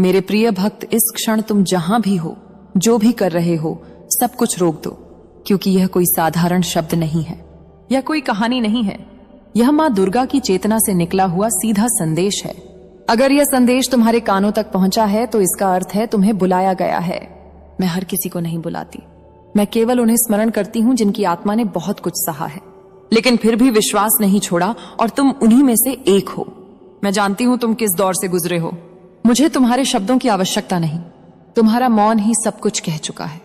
मेरे प्रिय भक्त, इस क्षण तुम जहां भी हो, जो भी कर रहे हो, सब कुछ रोक दो, क्योंकि यह कोई साधारण शब्द नहीं है, यह कोई कहानी नहीं है। यह मां दुर्गा की चेतना से निकला हुआ सीधा संदेश है। अगर यह संदेश तुम्हारे कानों तक पहुंचा है तो इसका अर्थ है तुम्हें बुलाया गया है। मैं हर किसी को नहीं बुलाती, मैं केवल उन्हें स्मरण करती हूं जिनकी आत्मा ने बहुत कुछ सहा है, लेकिन फिर भी विश्वास नहीं छोड़ा, और तुम उन्हीं में से एक हो। मैं जानती हूं तुम किस दौर से गुजरे हो। मुझे तुम्हारे शब्दों की आवश्यकता नहीं, तुम्हारा मौन ही सब कुछ कह चुका है।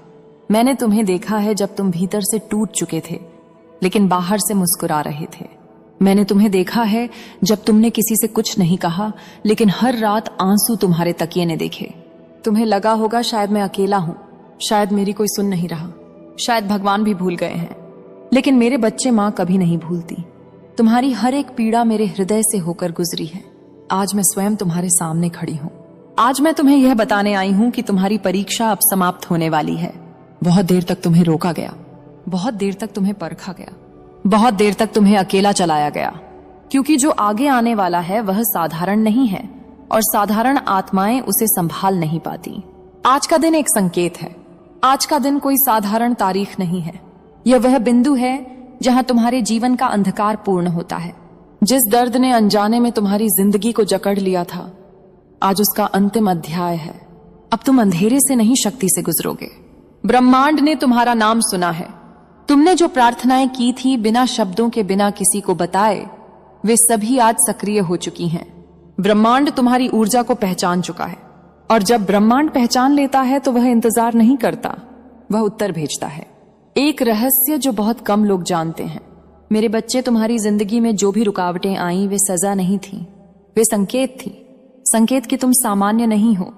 मैंने तुम्हें देखा है जब तुम भीतर से टूट चुके थे, लेकिन बाहर से मुस्कुरा रहे थे। मैंने तुम्हें देखा है जब तुमने किसी से कुछ नहीं कहा, लेकिन हर रात आंसू तुम्हारे तकिए ने देखे। तुम्हें लगा होगा शायद मैं अकेला हूं, शायद मेरी कोई सुन नहीं रहा, शायद भगवान भी भूल गए हैं, लेकिन मेरे बच्चे मां कभी नहीं भूलती। तुम्हारी हर एक पीड़ा मेरे हृदय से होकर गुजरी है। आज मैं स्वयं तुम्हारे सामने खड़ी हूं। आज मैं तुम्हें यह बताने आई हूं कि तुम्हारी परीक्षा अब समाप्त होने वाली है। बहुत देर तक तुम्हें रोका गया, बहुत देर तक तुम्हें परखा गया, बहुत देर तक तुम्हें अकेला चलाया गया, क्योंकि जो आगे आने वाला है वह साधारण नहीं है, और साधारण आत्माएं उसे संभाल नहीं पाती। आज का दिन एक संकेत है। आज का दिन कोई साधारण तारीख नहीं है। यह वह बिंदु है जहां तुम्हारे जीवन का अंधकार पूर्ण होता है। जिस दर्द ने अनजाने में तुम्हारी जिंदगी को जकड़ लिया था, आज उसका अंतिम अध्याय है। अब तुम अंधेरे से नहीं, शक्ति से गुजरोगे। ब्रह्मांड ने तुम्हारा नाम सुना है। तुमने जो प्रार्थनाएं की थी बिना शब्दों के, बिना किसी को बताए, वे सभी आज सक्रिय हो चुकी हैं। ब्रह्मांड तुम्हारी ऊर्जा को पहचान चुका है, और जब ब्रह्मांड पहचान लेता है तो वह इंतजार नहीं करता, वह उत्तर भेजता है। एक रहस्य जो बहुत कम लोग जानते हैं। मेरे बच्चे, तुम्हारी जिंदगी में जो भी रुकावटें आईं वे सजा नहीं थी, वे संकेत थी। संकेत कि तुम सामान्य नहीं हो,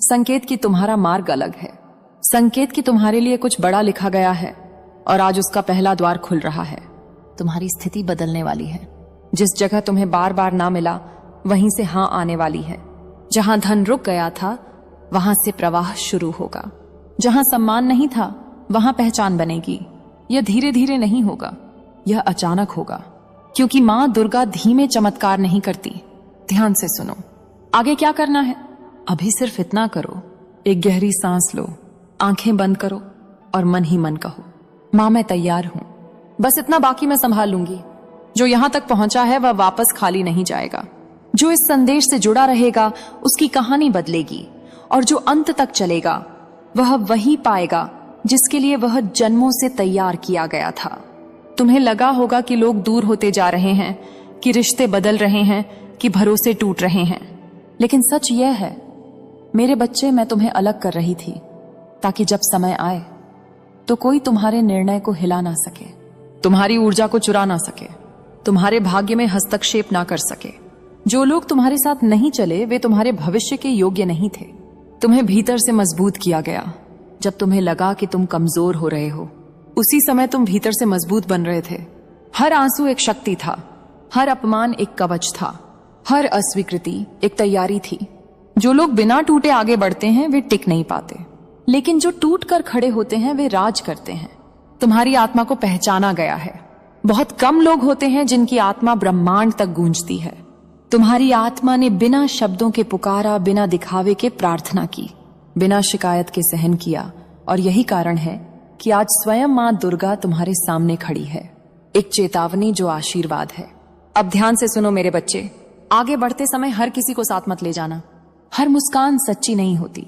संकेत कि तुम्हारा मार्ग अलग है, संकेत कि तुम्हारे लिए कुछ बड़ा लिखा गया है, और आज उसका पहला द्वार खुल रहा है। तुम्हारी स्थिति बदलने वाली है। जिस जगह तुम्हें बार बार ना मिला, वहीं से हां आने वाली है। जहां धन रुक गया था, वहां से प्रवाह शुरू होगा। जहां सम्मान नहीं था, वहां पहचान बनेगी। यह धीरे धीरे नहीं होगा, यह अचानक होगा, क्योंकि मां दुर्गा धीमे चमत्कार नहीं करती। ध्यान से सुनो। आगे क्या करना है? अभी सिर्फ इतना करो, एक गहरी सांस लो, आंखें बंद करो और मन ही मन कहो, मां मैं तैयार हूं। बस इतना, बाकी मैं संभाल लूंगी। जो यहां तक पहुंचा है वह वापस खाली नहीं जाएगा। जो इस संदेश से जुड़ा रहेगा उसकी कहानी बदलेगी, और जो अंत तक चलेगा वह वही पाएगा जिसके लिए वह जन्मों से तैयार किया गया था। तुम्हें लगा होगा कि लोग दूर होते जा रहे हैं, कि रिश्ते बदल रहे हैं, कि भरोसे टूट रहे हैं, लेकिन सच यह है मेरे बच्चे, मैं तुम्हें अलग कर रही थी ताकि जब समय आए तो कोई तुम्हारे निर्णय को हिला ना सके, तुम्हारी ऊर्जा को चुरा ना सके, तुम्हारे भाग्य में हस्तक्षेप ना कर सके। जो लोग तुम्हारे साथ नहीं चले वे तुम्हारे भविष्य के योग्य नहीं थे। तुम्हें भीतर से मजबूत किया गया। जब तुम्हें लगा कि तुम कमजोर हो रहे हो, उसी समय तुम भीतर से मजबूत बन रहे थे। हर आंसू एक शक्ति था, हर अपमान एक कवच था, हर अस्वीकृति एक तैयारी थी। जो लोग बिना टूटे आगे बढ़ते हैं वे टिक नहीं पाते, लेकिन जो टूट कर खड़े होते हैं वे राज करते हैं। तुम्हारी आत्मा को पहचाना गया है। बहुत कम लोग होते हैं जिनकी आत्मा ब्रह्मांड तक गूंजती है। तुम्हारी आत्मा ने बिना शब्दों के पुकारा, बिना दिखावे के प्रार्थना की, बिना शिकायत के सहन किया, और यही कारण है कि आज स्वयं मां दुर्गा तुम्हारे सामने खड़ी है। एक चेतावनी जो आशीर्वाद है। अब ध्यान से सुनो मेरे बच्चे। आगे बढ़ते समय हर किसी को साथ मत ले जाना। हर मुस्कान सच्ची नहीं होती,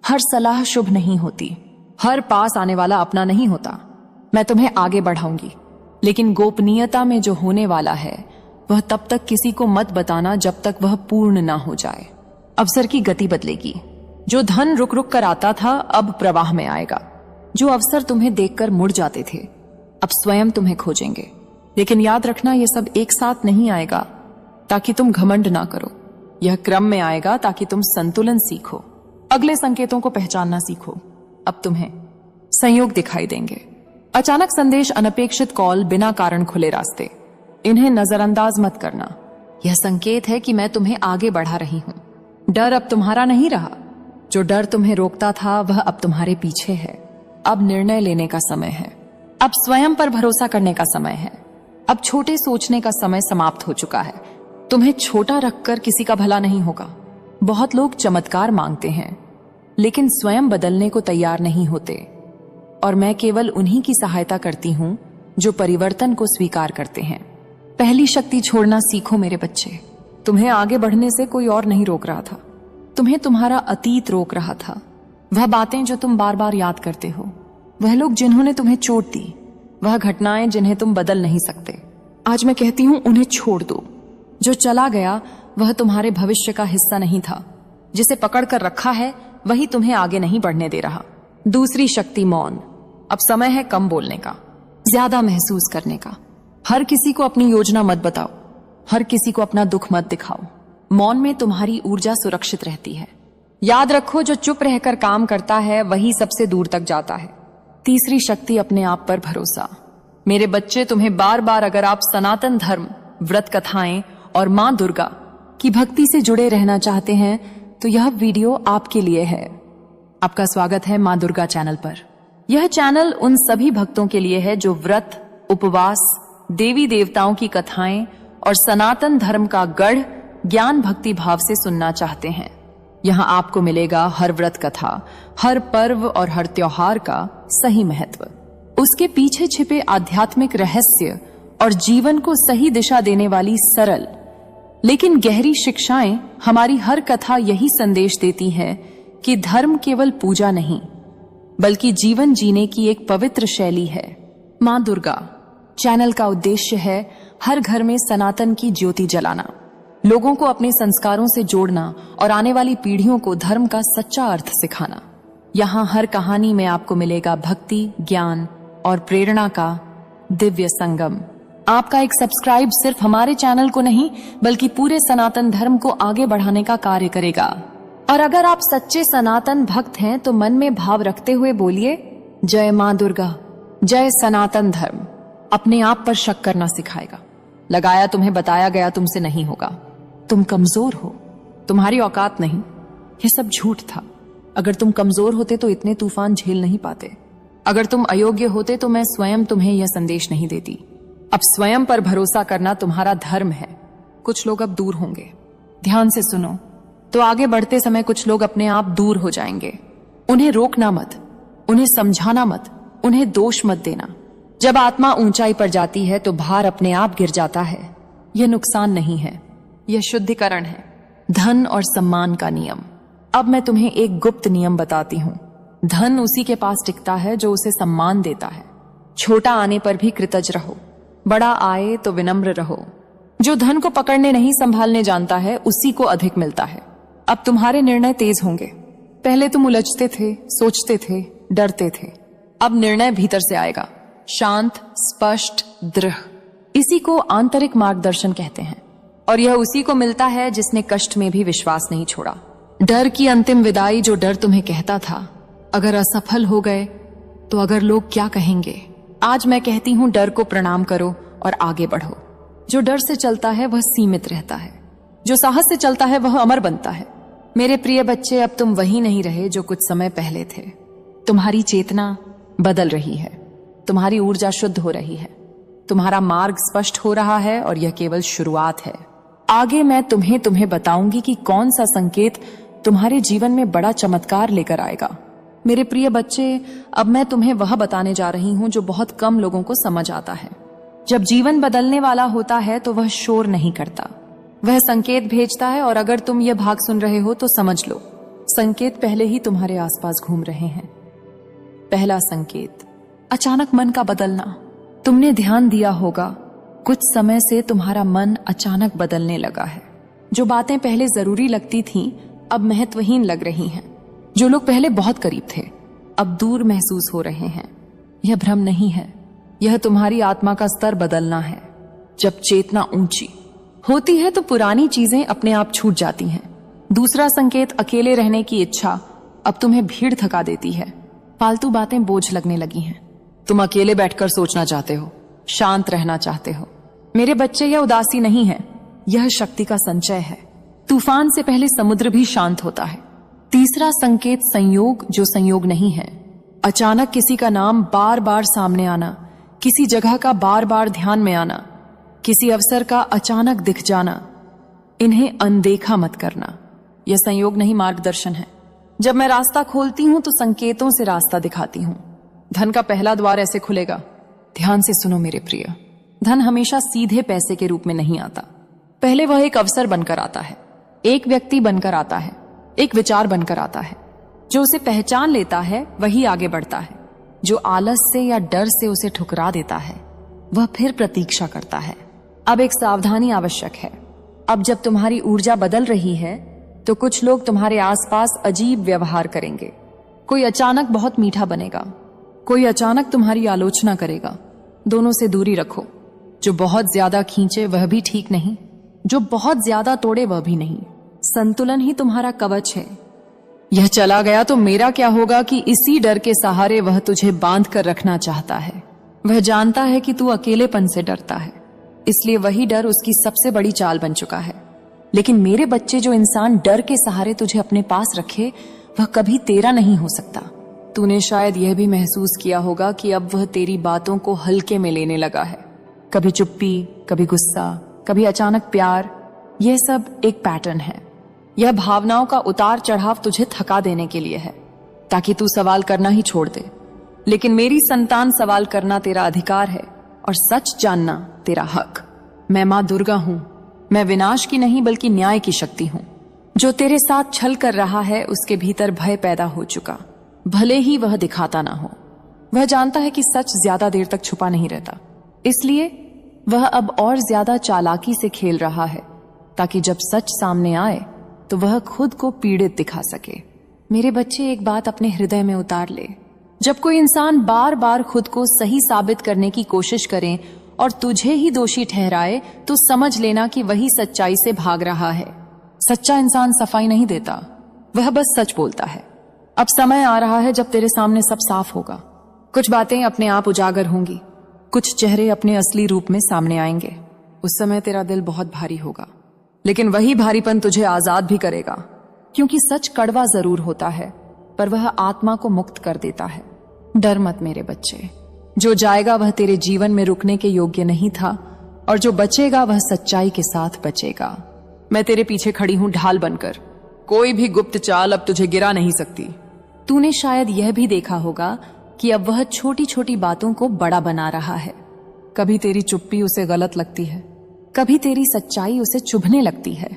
हर सलाह शुभ नहीं होती, हर पास आने वाला अपना नहीं होता। मैं तुम्हें आगे बढ़ाऊंगी, लेकिन गोपनीयता में जो होने वाला है वह तब तक किसी को मत बताना जब तक वह पूर्ण ना हो जाए। अवसर की गति बदलेगी। जो धन रुक रुक कर आता था अब प्रवाह में आएगा। जो अवसर तुम्हें देखकर मुड़ जाते थे अब स्वयं तुम्हें खोजेंगे। लेकिन याद रखना, यह सब एक साथ नहीं आएगा ताकि तुम घमंड ना करो। यह क्रम में आएगा ताकि तुम संतुलन सीखो, अगले संकेतों को पहचानना सीखो। अब तुम्हें संयोग दिखाई देंगे। अचानक संदेश, अनपेक्षित कॉल, बिना कारण खुले रास्ते, इन्हें नजरअंदाज मत करना। यह संकेत है कि मैं तुम्हें आगे बढ़ा रही हूं। डर अब तुम्हारा नहीं रहा। जो डर तुम्हें रोकता था वह अब तुम्हारे पीछे है। अब निर्णय लेने का समय है। अब स्वयं पर भरोसा करने का समय है। अब छोटे सोचने का समय समाप्त हो चुका है। तुम्हें छोटा रखकर किसी का भला नहीं होगा। बहुत लोग चमत्कार मांगते हैं, लेकिन स्वयं बदलने को तैयार नहीं होते। और मैं केवल उन्हीं की सहायता करती हूं जो परिवर्तन को स्वीकार करते हैं। पहली शक्ति छोड़ना सीखो मेरे बच्चे। तुम्हें आगे बढ़ने से कोई और नहीं रोक रहा था, तुम्हें तुम्हारा अतीत रोक रहा था। वह बातें जो तुम बार बार याद करते हो, वह लोग जिन्होंने तुम्हें चोट दी, वह घटनाएं जिन्हें तुम बदल नहीं सकते। आज मैं कहती हूं उन्हें छोड़ दो। जो चला गया वह तुम्हारे भविष्य का हिस्सा नहीं था। जिसे पकड़ कर रखा है वही तुम्हें आगे नहीं बढ़ने दे रहा। दूसरी शक्ति मौन। अब समय है कम बोलने का, ज्यादा महसूस करने का। हर किसी को अपनी योजना मत बताओ, हर किसी को अपना दुख मत दिखाओ। मौन में तुम्हारी ऊर्जा सुरक्षित रहती है। याद रखो, जो चुप रहकर काम करता है वही सबसे दूर तक जाता है। तीसरी शक्ति अपने आप पर भरोसा। मेरे बच्चे, तुम्हें बार बार अगर आप सनातन धर्म, व्रत कथाएं और मां दुर्गा की भक्ति से जुड़े रहना चाहते हैं तो यह वीडियो आपके लिए है। आपका स्वागत है मां दुर्गा चैनल पर। यह चैनल उन सभी भक्तों के लिए है जो व्रत, उपवास, देवी देवताओं की कथाएं और सनातन धर्म का गढ़ ज्ञान भक्ति भाव से सुनना चाहते हैं। यहाँ आपको मिलेगा हर व्रत कथा, हर पर्व और हर त्योहार का सही महत्व, उसके पीछे छिपे आध्यात्मिक रहस्य और जीवन को सही दिशा देने वाली सरल लेकिन गहरी शिक्षाएं। हमारी हर कथा यही संदेश देती है कि धर्म केवल पूजा नहीं, बल्कि जीवन जीने की एक पवित्र शैली है। मां दुर्गा चैनल का उद्देश्य है हर घर में सनातन की ज्योति जलाना, लोगों को अपने संस्कारों से जोड़ना और आने वाली पीढ़ियों को धर्म का सच्चा अर्थ सिखाना। यहाँ हर कहानी में आपको मिलेगा भक्ति, ज्ञान और प्रेरणा का दिव्य संगम। आपका एक सब्सक्राइब सिर्फ हमारे चैनल को नहीं बल्कि पूरे सनातन धर्म को आगे बढ़ाने का कार्य करेगा। और अगर आप सच्चे सनातन भक्त हैं तो मन में भाव रखते हुए बोलिए, जय मां दुर्गा, जय सनातन धर्म। अपने आप पर शक करना सिखाएगा। लगाया तुम्हें बताया गया तुमसे नहीं होगा। तुम कमजोर हो, तुम्हारी औकात नहीं, यह सब झूठ था। अगर तुम कमजोर होते तो इतने तूफान झेल नहीं पाते। अगर तुम अयोग्य होते तो मैं स्वयं तुम्हें यह संदेश नहीं देती। अब स्वयं पर भरोसा करना तुम्हारा धर्म है। कुछ लोग अब दूर होंगे, ध्यान से सुनो। तो आगे बढ़ते समय कुछ लोग अपने आप दूर हो जाएंगे। उन्हें रोकना मत, उन्हें समझाना मत, उन्हें दोष मत देना। जब आत्मा ऊंचाई पर जाती है तो भार अपने आप गिर जाता है। यह नुकसान नहीं है, यह शुद्धिकरण है। धन और सम्मान का नियम। अब मैं तुम्हें एक गुप्त नियम बताती हूँ। धन उसी के पास टिकता है जो उसे सम्मान देता है। छोटा आने पर भी कृतज्ञ रहो, बड़ा आए तो विनम्र रहो। जो धन को पकड़ने नहीं संभालने जानता है उसी को अधिक मिलता है। अब तुम्हारे निर्णय तेज होंगे। पहले तुम उलझते थे, सोचते थे, डरते थे। अब निर्णय भीतर से आएगा, शांत, स्पष्ट, दृढ़। इसी को आंतरिक मार्गदर्शन कहते हैं और यह उसी को मिलता है जिसने कष्ट में भी विश्वास नहीं छोड़ा। डर की अंतिम विदाई। जो डर तुम्हें कहता था अगर असफल हो गए तो अगर लोग क्या कहेंगे, आज मैं कहती हूं डर को प्रणाम करो और आगे बढ़ो। जो डर से चलता है वह सीमित रहता है, जो साहस से चलता है वह अमर बनता है। मेरे प्रिय बच्चे, अब तुम वही नहीं रहे जो कुछ समय पहले थे। तुम्हारी चेतना बदल रही है, तुम्हारी ऊर्जा शुद्ध हो रही है, तुम्हारा मार्ग स्पष्ट हो रहा है और यह केवल शुरुआत है। आगे मैं तुम्हें बताऊंगी कि कौन सा संकेत तुम्हारे जीवन में बड़ा चमत्कार लेकर आएगा। मेरे प्रिय बच्चे, अब मैं तुम्हें वह बताने जा रही हूं जो बहुत कम लोगों को समझ आता है। जब जीवन बदलने वाला होता है तो वह शोर नहीं करता, वह संकेत भेजता है। और अगर तुम यह भाग सुन रहे हो तो समझ लो, संकेत पहले ही तुम्हारे आसपास घूम रहे हैं। पहला संकेत, अचानक मन का बदलना। तुमने ध्यान दिया होगा, कुछ समय से तुम्हारा मन अचानक बदलने लगा है। जो बातें पहले जरूरी लगती थीं, अब महत्वहीन लग रही हैं। जो लोग पहले बहुत करीब थे, अब दूर महसूस हो रहे हैं। यह भ्रम नहीं है, यह तुम्हारी आत्मा का स्तर बदलना है। जब चेतना ऊंची होती है तो पुरानी चीजें अपने आप छूट जाती हैं। दूसरा संकेत, अकेले रहने की इच्छा अब तुम्हें भीड़ थका देती है। फालतू बातें बोझ लगने लगी हैं। तुम अकेले बैठकर सोचना चाहते हो, शांत रहना चाहते हो। मेरे बच्चे, यह उदासी नहीं है, यह शक्ति का संचय है। तूफान से पहले समुद्र भी शांत होता है। तीसरा संकेत, संयोग जो संयोग नहीं है। अचानक किसी का नाम बार बार सामने आना, किसी जगह का बार बार ध्यान में आना, किसी अवसर का अचानक दिख जाना। इन्हें अनदेखा मत करना, यह संयोग नहीं, मार्गदर्शन है। जब मैं रास्ता खोलती हूं तो संकेतों से रास्ता दिखाती हूं। धन का पहला द्वार ऐसे खुलेगा। ध्यान से सुनो मेरे प्रिय, धन हमेशा सीधे पैसे के रूप में नहीं आता। पहले वह एक अवसर बनकर आता है, एक व्यक्ति बनकर आता है, एक विचार बनकर आता है। जो उसे पहचान लेता है वही आगे बढ़ता है। जो आलस से या डर से उसे ठुकरा देता है वह फिर प्रतीक्षा करता है। अब एक सावधानी आवश्यक है। अब जब तुम्हारी ऊर्जा बदल रही है तो कुछ लोग तुम्हारे आसपास अजीब व्यवहार करेंगे। कोई अचानक बहुत मीठा बनेगा, कोई अचानक तुम्हारी आलोचना करेगा। दोनों से दूरी रखो। जो बहुत ज्यादा खींचे वह भी ठीक नहीं, जो बहुत ज्यादा तोड़े वह भी नहीं। संतुलन ही तुम्हारा कवच है। यह चला गया तो मेरा क्या होगा कि इसी डर के सहारे वह तुझे बांध कर रखना चाहता है। वह जानता है कि तू अकेलेपन से डरता है, इसलिए वही डर उसकी सबसे बड़ी चाल बन चुका है। लेकिन मेरे बच्चे, जो इंसान डर के सहारे तुझे अपने पास रखे वह कभी तेरा नहीं हो सकता। तूने शायद यह भी महसूस किया होगा कि अब वह तेरी बातों को हल्के में लेने लगा है। कभी चुप्पी, कभी गुस्सा, कभी अचानक प्यार। यह सब एक पैटर्न है। यह भावनाओं का उतार चढ़ाव तुझे थका देने के लिए है, ताकि तू सवाल करना ही छोड़ दे। लेकिन मेरी संतान, सवाल करना तेरा अधिकार है और सच जानना तेरा हक। मैं मां दुर्गा हूं। मैं विनाश की नहीं बल्कि न्याय की शक्ति हूं। जो तेरे साथ छल कर रहा है उसके भीतर भय पैदा हो चुका, भले ही वह दिखाता ना हो। वह जानता है कि सच ज्यादा देर तक छुपा नहीं रहता, इसलिए वह अब और ज्यादा चालाकी से खेल रहा है, ताकि जब सच सामने आए तो वह खुद को पीड़ित दिखा सके। मेरे बच्चे, एक बात अपने हृदय में उतार ले। जब कोई इंसान बार बार खुद को सही साबित करने की कोशिश करे और तुझे ही दोषी ठहराए तो समझ लेना कि वही सच्चाई से भाग रहा है। सच्चा इंसान सफाई नहीं देता, वह बस सच बोलता है। अब समय आ रहा है जब तेरे सामने सब साफ होगा। कुछ बातें अपने आप उजागर होंगी, कुछ चेहरे अपने असली रूप में सामने आएंगे। उस समय तेरा दिल बहुत भारी होगा, लेकिन वही भारीपन तुझे आजाद भी करेगा, क्योंकि सच कड़वा जरूर होता है पर वह आत्मा को मुक्त कर देता है। डर मत मेरे बच्चे। जो जाएगा वह तेरे जीवन में रुकने के योग्य नहीं था, और जो बचेगा वह सच्चाई के साथ बचेगा। मैं तेरे पीछे खड़ी हूं ढाल बनकर। कोई भी गुप्त चाल अब तुझे गिरा नहीं सकती। तूने शायद यह भी देखा होगा कि अब वह छोटी छोटी बातों को बड़ा बना रहा है। कभी तेरी चुप्पी उसे गलत लगती है, कभी तेरी सच्चाई उसे चुभने लगती है।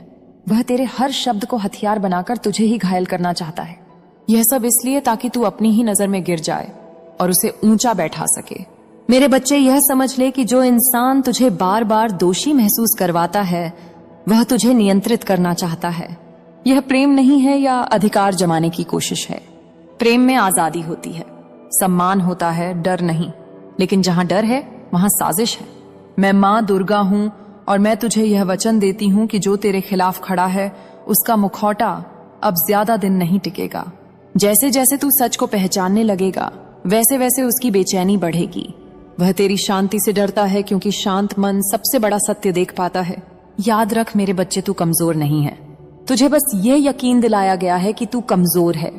वह तेरे हर शब्द को हथियार बनाकर तुझे ही घायल करना चाहता है। यह सब इसलिए ताकि तू अपनी ही नजर में गिर जाए और उसे ऊंचा बैठा सके। मेरे बच्चे, यह समझ ले कि जो इंसान तुझे बार बार दोषी महसूस करवाता है वह तुझे नियंत्रित करना चाहता है। यह प्रेम नहीं है या अधिकार जमाने की कोशिश है। प्रेम में आजादी होती है, सम्मान होता है, डर नहीं। लेकिन जहां डर है वहां साजिश है। मैं मां दुर्गा हूं और मैं तुझे यह वचन देती हूं कि जो तेरे खिलाफ खड़ा है उसका मुखौटा अब ज्यादा दिन नहीं टिकेगा। जैसे जैसे तू सच को पहचानने लगेगा वैसे वैसे उसकी बेचैनी बढ़ेगी। वह तेरी शांति से डरता है, क्योंकि शांत मन सबसे बड़ा सत्य देख पाता है। याद रख मेरे बच्चे, तू कमजोर नहीं है। तुझे बस ये यकीन दिलाया गया है कि तू कमजोर है।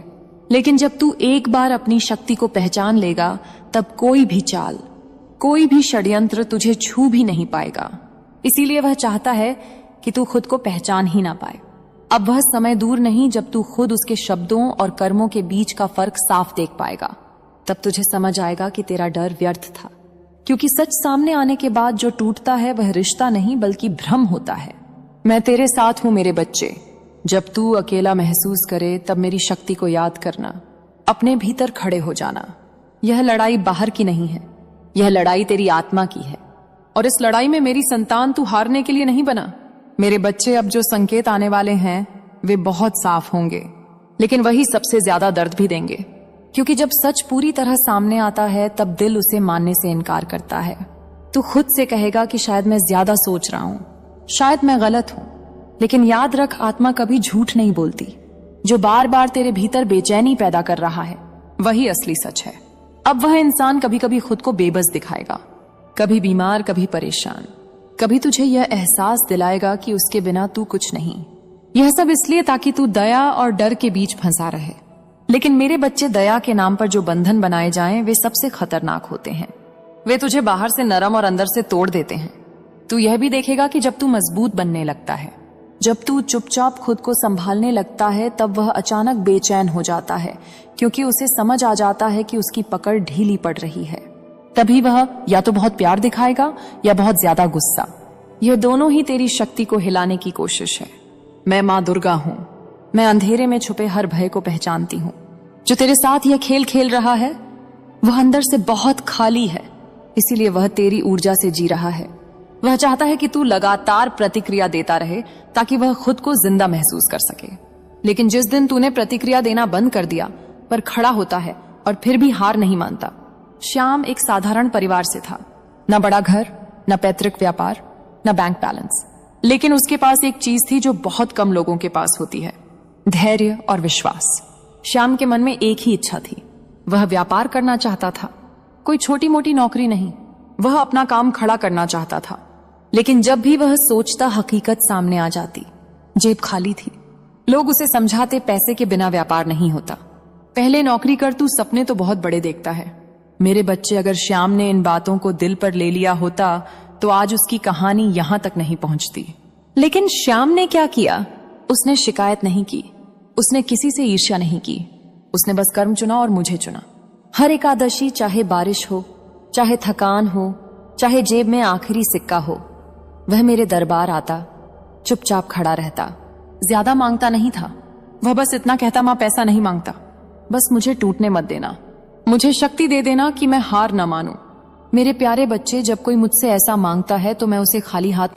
लेकिन जब तू एक बार अपनी शक्ति को पहचान लेगा तब कोई भी चाल, कोई भी षड्यंत्र तुझे छू भी नहीं पाएगा। इसीलिए वह चाहता है कि तू खुद को पहचान ही ना पाए। अब वह समय दूर नहीं जब तू खुद उसके शब्दों और कर्मों के बीच का फर्क साफ देख पाएगा। तब तुझे समझ आएगा कि तेरा डर व्यर्थ था, क्योंकि सच सामने आने के बाद जो टूटता है वह रिश्ता नहीं बल्कि भ्रम होता है। मैं तेरे साथ हूं मेरे बच्चे। जब तू अकेला महसूस करे तब मेरी शक्ति को याद करना, अपने भीतर खड़े हो जाना। यह लड़ाई बाहर की नहीं है, यह लड़ाई तेरी आत्मा की है। और इस लड़ाई में मेरी संतान, तू हारने के लिए नहीं बना। मेरे बच्चे, अब जो संकेत आने वाले हैं वे बहुत साफ होंगे, लेकिन वही सबसे ज्यादा दर्द भी देंगे। क्योंकि जब सच पूरी तरह सामने आता है तब दिल उसे मानने से इनकार करता है। तू खुद से कहेगा कि शायद मैं ज्यादा सोच रहा हूं, शायद मैं गलत हूं। लेकिन याद रख, आत्मा कभी झूठ नहीं बोलती। जो बार बार तेरे भीतर बेचैनी पैदा कर रहा है वही असली सच है। अब वह इंसान कभी कभी खुद को बेबस दिखाएगा, कभी बीमार, कभी परेशान, कभी तुझे यह एहसास दिलाएगा कि उसके बिना तू कुछ नहीं। यह सब इसलिए ताकि तू दया और डर के बीच फंसा रहे। लेकिन मेरे बच्चे, दया के नाम पर जो बंधन बनाए जाएं वे सबसे खतरनाक होते हैं। वे तुझे बाहर से नरम और अंदर से तोड़ देते हैं। तू यह भी देखेगा कि जब तू मजबूत बनने लगता है, जब तू चुपचाप खुद को संभालने लगता है तब वह अचानक बेचैन हो जाता है, क्योंकि उसे समझ आ जाता है कि उसकी पकड़ ढीली पड़ रही है। तभी वह या तो बहुत प्यार दिखाएगा या बहुत ज्यादा गुस्सा। यह दोनों ही तेरी शक्ति को हिलाने की कोशिश है। मैं माँ दुर्गा हूं। मैं अंधेरे में छुपे हर भय को पहचानती हूँ। जो तेरे साथ यह खेल खेल रहा है वह अंदर से बहुत खाली है, इसीलिए वह तेरी ऊर्जा से जी रहा है। वह चाहता है कि तू लगातार प्रतिक्रिया देता रहे ताकि वह खुद को जिंदा महसूस कर सके। लेकिन जिस दिन तूने प्रतिक्रिया देना बंद कर दिया, पर खड़ा होता है और फिर भी हार नहीं मानता। श्याम एक साधारण परिवार से था, न बड़ा घर, न पैतृक व्यापार, न बैंक बैलेंस, लेकिन उसके पास एक चीज थी जो बहुत कम लोगों के पास होती है, धैर्य और विश्वास। श्याम के मन में एक ही इच्छा थी, वह व्यापार करना चाहता था। कोई छोटी मोटी नौकरी नहीं, वह अपना काम खड़ा करना चाहता था। लेकिन जब भी वह सोचता, हकीकत सामने आ जाती। जेब खाली थी। लोग उसे समझाते, पैसे के बिना व्यापार नहीं होता। पहले नौकरी कर, तू सपने तो बहुत बड़े देखता है। मेरे बच्चे, अगर श्याम ने इन बातों को दिल पर ले लिया होता तो आज उसकी कहानी यहां तक नहीं पहुंचती। लेकिन श्याम ने क्या किया? उसने शिकायत नहीं की, उसने किसी से ईर्ष्या नहीं की। उसने बस कर्म चुना और मुझे चुना। हर एकादशी, चाहे बारिश हो, चाहे थकान हो, चाहे जेब में आखिरी सिक्का हो, वह मेरे दरबार आता, चुपचाप खड़ा रहता। ज्यादा मांगता नहीं था, वह बस इतना कहता, मां पैसा नहीं मांगता, बस मुझे टूटने मत देना, मुझे शक्ति दे देना कि मैं हार न मानूं। मेरे प्यारे बच्चे, जब कोई मुझसे ऐसा मांगता है तो मैं उसे खाली हाथ